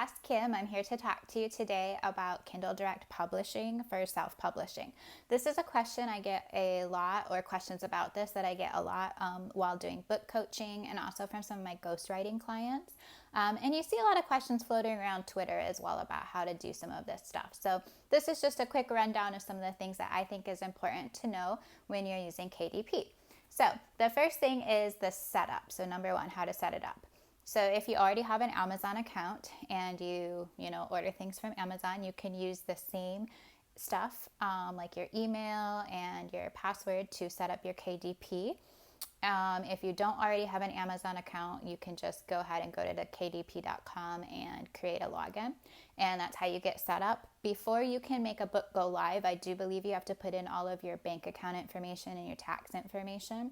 Ask Kim. I'm here to talk to you today about Kindle Direct Publishing for self-publishing. This is a question I get a lot, or questions about this that I get a lot while doing book coaching and also from some of my ghostwriting clients. And you see a lot of questions floating around Twitter as well about how to do some of this stuff. So this is just a quick rundown of some of the things that I think is important to know when you're using KDP. So the first thing is the setup. So number one, how to set it up. So if you already have an Amazon account and you order things from Amazon, you can use the same stuff like your email and your password to set up your KDP. If you don't already have an Amazon account, you can just go ahead and go to the kdp.com and create a login. And that's how you get set up. Before you can make a book go live, I do believe you have to put in all of your bank account information and your tax information.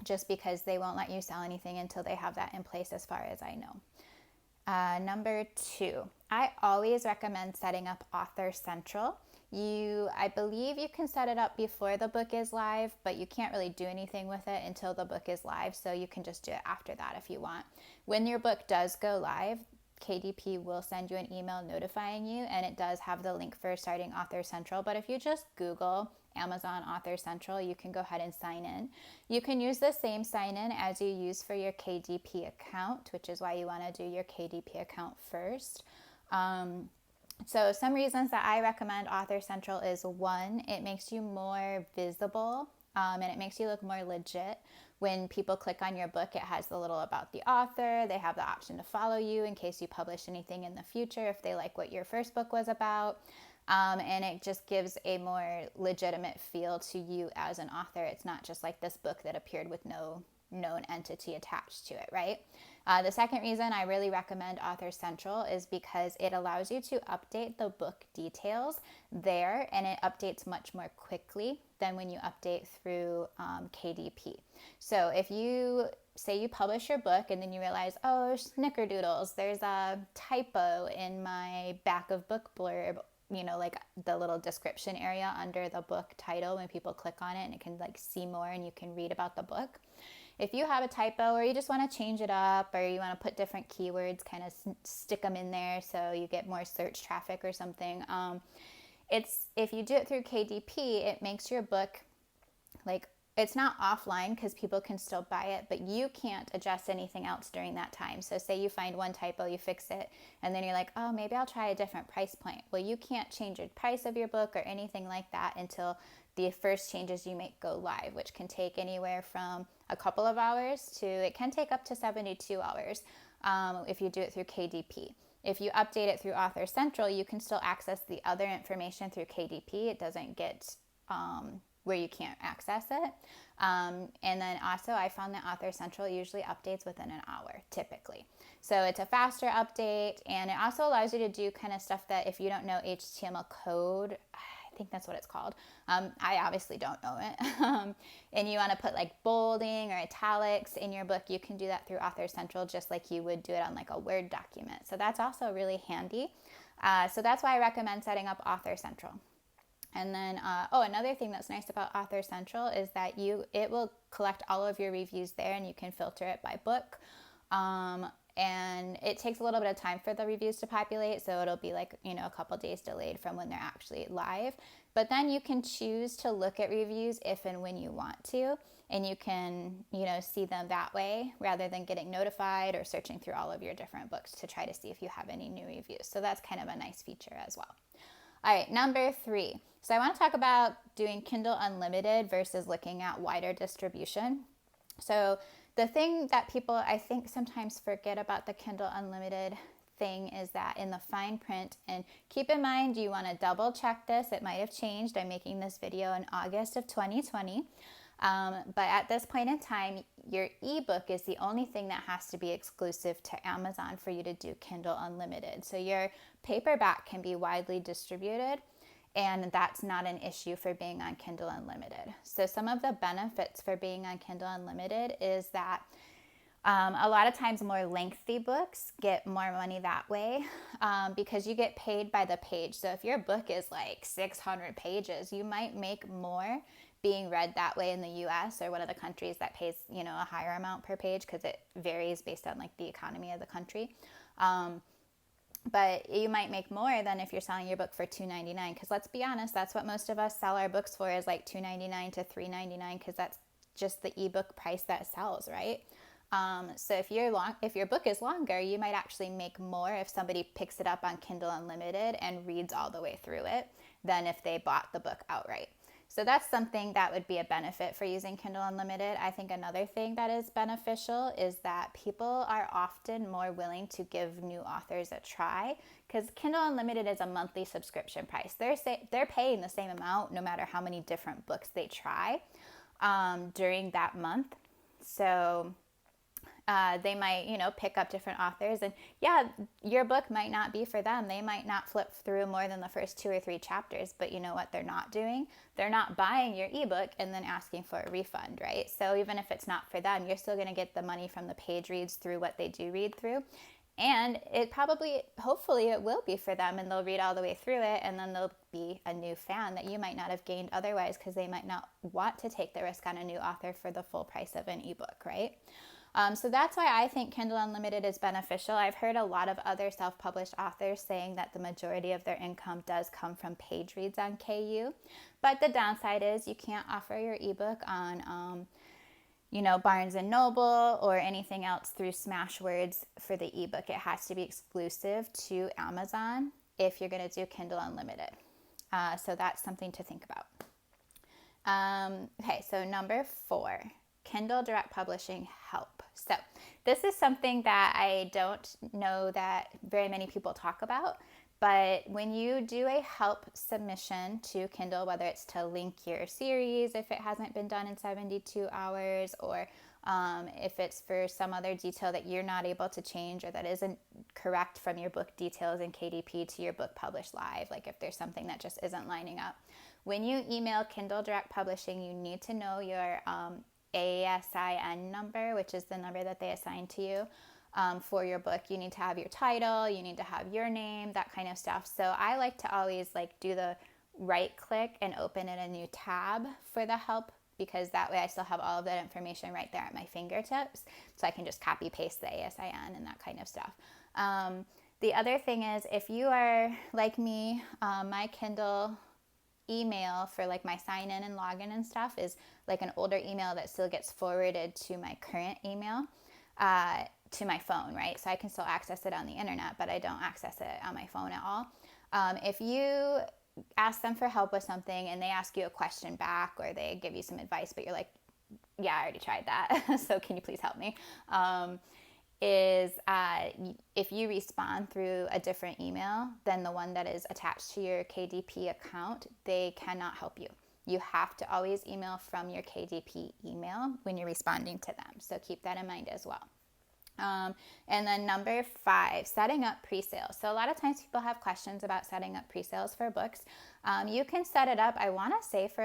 Just because they won't let you sell anything until they have that in place, as far as I know. Number two, I always recommend setting up Author Central. I believe you can set it up before the book is live, but you can't really do anything with it until the book is live, so you can just do it after that if you want. When your book does go live, KDP will send you an email notifying you, and it does have the link for starting Author Central. But if you just Google Amazon Author Central, you can go ahead and sign in. You can use the same sign in as you use for your KDP account, which is why you want to do your KDP account first. So some reasons that I recommend Author Central is, one, it makes you more visible and it makes you look more legit. When people click on your book, it has the little about the author. They have the option to follow you in case you publish anything in the future if they like what your first book was about. And it just gives a more legitimate feel to you as an author. It's not just like this book that appeared with no known entity attached to it, right? The second reason I really recommend Author Central is because it allows you to update the book details there, and it updates much more quickly than when you update through KDP. So if you say you publish your book and then you realize, oh, snickerdoodles, there's a typo in my back of book blurb, like the little description area under the book title when people click on it, and it can like see more and you can read about the book. If you have a typo, or you just want to change it up, or you want to put different keywords, kind of stick them in there so you get more search traffic or something, if you do it through KDP, it makes your book like, it's not offline because people can still buy it, but you can't adjust anything else during that time. So say you find one typo, you fix it, and then you're like, oh, maybe I'll try a different price point. Well, you can't change the price of your book or anything like that until the first changes you make go live, which can take anywhere from a couple of hours to, it can take up to 72 hours if you do it through KDP. If you update it through Author Central, you can still access the other information through KDP. It doesn't get where you can't access it. And then also I found that Author Central usually updates within an hour, typically. So it's a faster update, and it also allows you to do kind of stuff that if you don't know HTML code, I think that's what it's called. I obviously don't know it. And you want to put like bolding or italics in your book, you can do that through Author Central just like you would do it on like a Word document. So that's also really handy. So that's why I recommend setting up Author Central. And then, another thing that's nice about Author Central is that it will collect all of your reviews there, and you can filter it by book. And it takes a little bit of time for the reviews to populate, so it'll be like, a couple days delayed from when they're actually live. But then you can choose to look at reviews if and when you want to, and you can, see them that way rather than getting notified or searching through all of your different books to try to see if you have any new reviews. So that's kind of a nice feature as well. All right, number 3. So I want to talk about doing Kindle Unlimited versus looking at wider distribution. So the thing that people, I think, sometimes forget about the Kindle Unlimited thing is that in the fine print, and keep in mind, you want to double check this. It might have changed. I'm making this video in August of 2020. But at this point in time, your ebook is the only thing that has to be exclusive to Amazon for you to do Kindle Unlimited. So your paperback can be widely distributed, and that's not an issue for being on Kindle Unlimited. So some of the benefits for being on Kindle Unlimited is that a lot of times more lengthy books get more money that way because you get paid by the page. So if your book is like 600 pages, you might make more being read that way in the US, or one of the countries that pays, a higher amount per page, because it varies based on like the economy of the country. But you might make more than if you're selling your book for $2.99, because let's be honest, that's what most of us sell our books for, is like $2.99 to $3.99, because that's just the ebook price that sells, right? So if your book is longer, you might actually make more if somebody picks it up on Kindle Unlimited and reads all the way through it than if they bought the book outright. So that's something that would be a benefit for using Kindle Unlimited. I think another thing that is beneficial is that people are often more willing to give new authors a try, because Kindle Unlimited is a monthly subscription price. They're paying the same amount no matter how many different books they try during that month. So they might, pick up different authors, and your book might not be for them. They might not flip through more than the first 2 or 3 chapters, but you know what they're not doing? They're not buying your ebook and then asking for a refund, right? So even if it's not for them, you're still going to get the money from the page reads through what they do read through. And hopefully it will be for them, and they'll read all the way through it, and then they'll be a new fan that you might not have gained otherwise, because they might not want to take the risk on a new author for the full price of an ebook, right? So that's why I think Kindle Unlimited is beneficial. I've heard a lot of other self-published authors saying that the majority of their income does come from page reads on KU. But the downside is you can't offer your ebook on, Barnes & Noble or anything else through Smashwords for the ebook. It has to be exclusive to Amazon if you're going to do Kindle Unlimited. So that's something to think about. Okay, so number 4, Kindle Direct Publishing help. So this is something that I don't know that very many people talk about, but when you do a help submission to Kindle, whether it's to link your series if it hasn't been done in 72 hours, or if it's for some other detail that you're not able to change or that isn't correct from your book details in KDP to your book published live, like if there's something that just isn't lining up. When you email Kindle Direct Publishing, you need to know your ASIN number, which is the number that they assign to you for your book. You need to have your title, you need to have your name, that kind of stuff. So I like to always do the right click and open in a new tab for the help, because that way I still have all of that information right there at my fingertips, so I can just copy paste the ASIN and that kind of stuff. The other thing is, if you are like me, my Kindle email for my sign in and login and stuff is an older email that still gets forwarded to my current email to my phone, right? So I can still access it on the internet, but I don't access it on my phone at all. If you ask them for help with something and they ask you a question back, or they give you some advice, but you're like, yeah, I already tried that, so can you please help me? If you respond through a different email than the one that is attached to your KDP account, they cannot help you. You have to always email from your KDP email when you're responding to them. So keep that in mind as well. And then number 5, setting up pre-sales. So a lot of times people have questions about setting up pre-sales for books. You can set it up, I want to say, for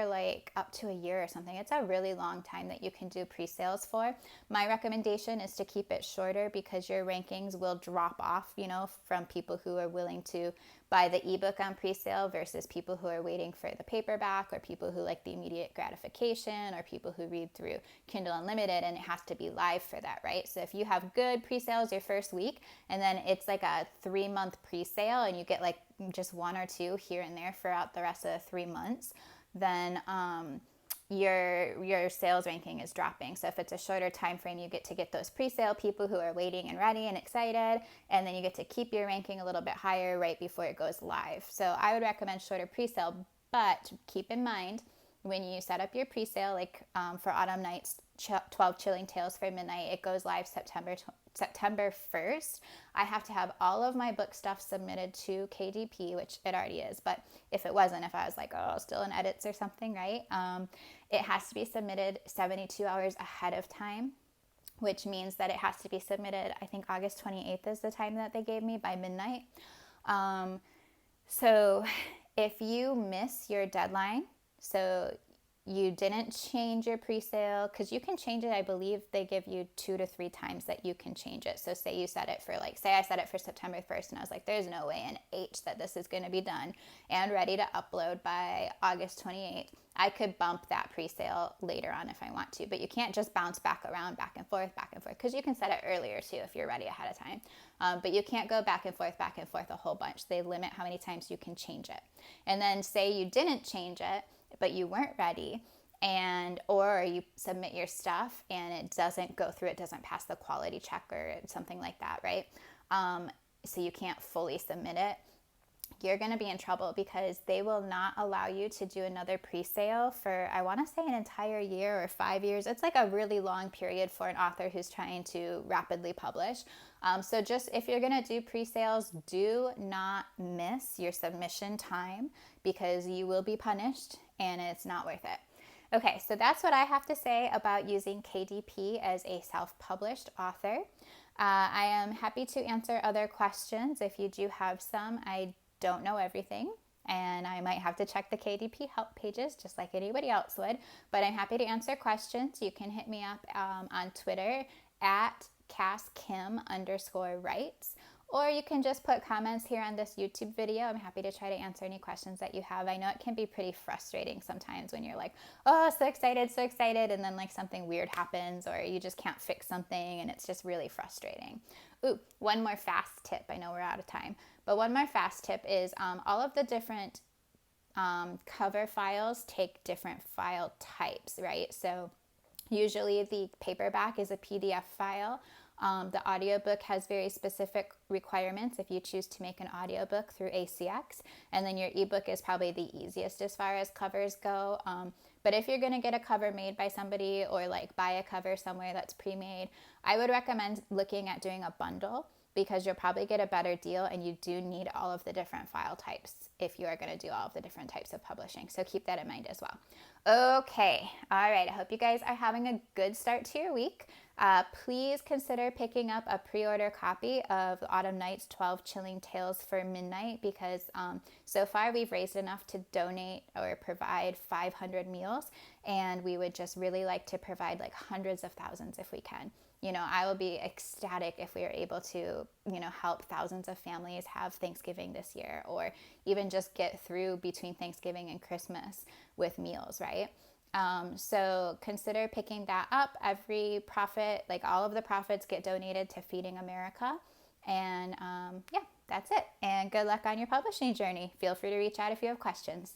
up to a year or something. It's a really long time that you can do pre-sales for. My recommendation is to keep it shorter, because your rankings will drop off, from people who are willing to buy the ebook on pre-sale versus people who are waiting for the paperback, or people who like the immediate gratification, or people who read through Kindle Unlimited, and it has to be live for that, right? So if you have good pre-sales your first week, and then it's a 3-month pre-sale, and you get just 1 or 2 here and there throughout the rest of the 3 months, then your sales ranking is dropping. So if it's a shorter time frame, you get to get those pre-sale people who are waiting and ready and excited, and then you get to keep your ranking a little bit higher right before it goes live. So I would recommend shorter pre-sale, but keep in mind, when you set up your pre-sale, for Autumn Nights, 12 Chilling Tales for Midnight, it goes live September 1st. I have to have all of my book stuff submitted to KDP, which it already is, but if it wasn't, if I was still in edits or something, right? It has to be submitted 72 hours ahead of time, which means that it has to be submitted, I think August 28th is the time that they gave me, by midnight. So if you miss your deadline, so you didn't change your pre-sale, because you can change it, I believe they give you 2 to 3 times that you can change it. So say you set it for say I set it for September 1st, and I was like, there's no way in H that this is going to be done and ready to upload by August 28th. I could bump that pre-sale later on if I want to, but you can't just bounce back around, back and forth, because you can set it earlier too if you're ready ahead of time. But you can't go back and forth a whole bunch. They limit how many times you can change it. And then say you didn't change it, but you weren't ready, or you submit your stuff and it doesn't go through, it doesn't pass the quality check or something like that, right? So you can't fully submit it. You're going to be in trouble because they will not allow you to do another pre-sale for, I want to say, an entire year or 5 years. It's like a really long period for an author who's trying to rapidly publish. So just if you're going to do pre-sales, do not miss your submission time because you will be punished and it's not worth it. Okay, so that's what I have to say about using KDP as a self-published author. I am happy to answer other questions if you do have some. I don't know everything, and I might have to check the KDP help pages just like anybody else would, but I'm happy to answer questions. You can hit me up on Twitter at CassKim_writes, or you can just put comments here on this YouTube video. I'm happy to try to answer any questions that you have. I know it can be pretty frustrating sometimes when you're like, oh, so excited, and then like something weird happens or you just can't fix something and it's just really frustrating. Ooh, one more fast tip. I know we're out of time, but one more fast tip is all of the different cover files take different file types, right? So usually the paperback is a PDF file. The audiobook has very specific requirements if you choose to make an audiobook through ACX, and then your ebook is probably the easiest as far as covers go. But if you're going to get a cover made by somebody or like buy a cover somewhere that's pre-made, I would recommend looking at doing a bundle because you'll probably get a better deal, and you do need all of the different file types if you are going to do all of the different types of publishing. So keep that in mind as well. Okay. All right. I hope you guys are having a good start to your week. Please consider picking up a pre-order copy of Autumn Night's 12 Chilling Tales for Midnight because so far we've raised enough to donate or provide 500 meals, and we would just really like to provide like hundreds of thousands if we can. You know, I will be ecstatic if we are able to, help thousands of families have Thanksgiving this year, or even just get through between Thanksgiving and Christmas with meals, right? So consider picking that up. Every profit, like all of the profits, get donated to Feeding America. And yeah, that's it. And good luck on your publishing journey. Feel free to reach out if you have questions.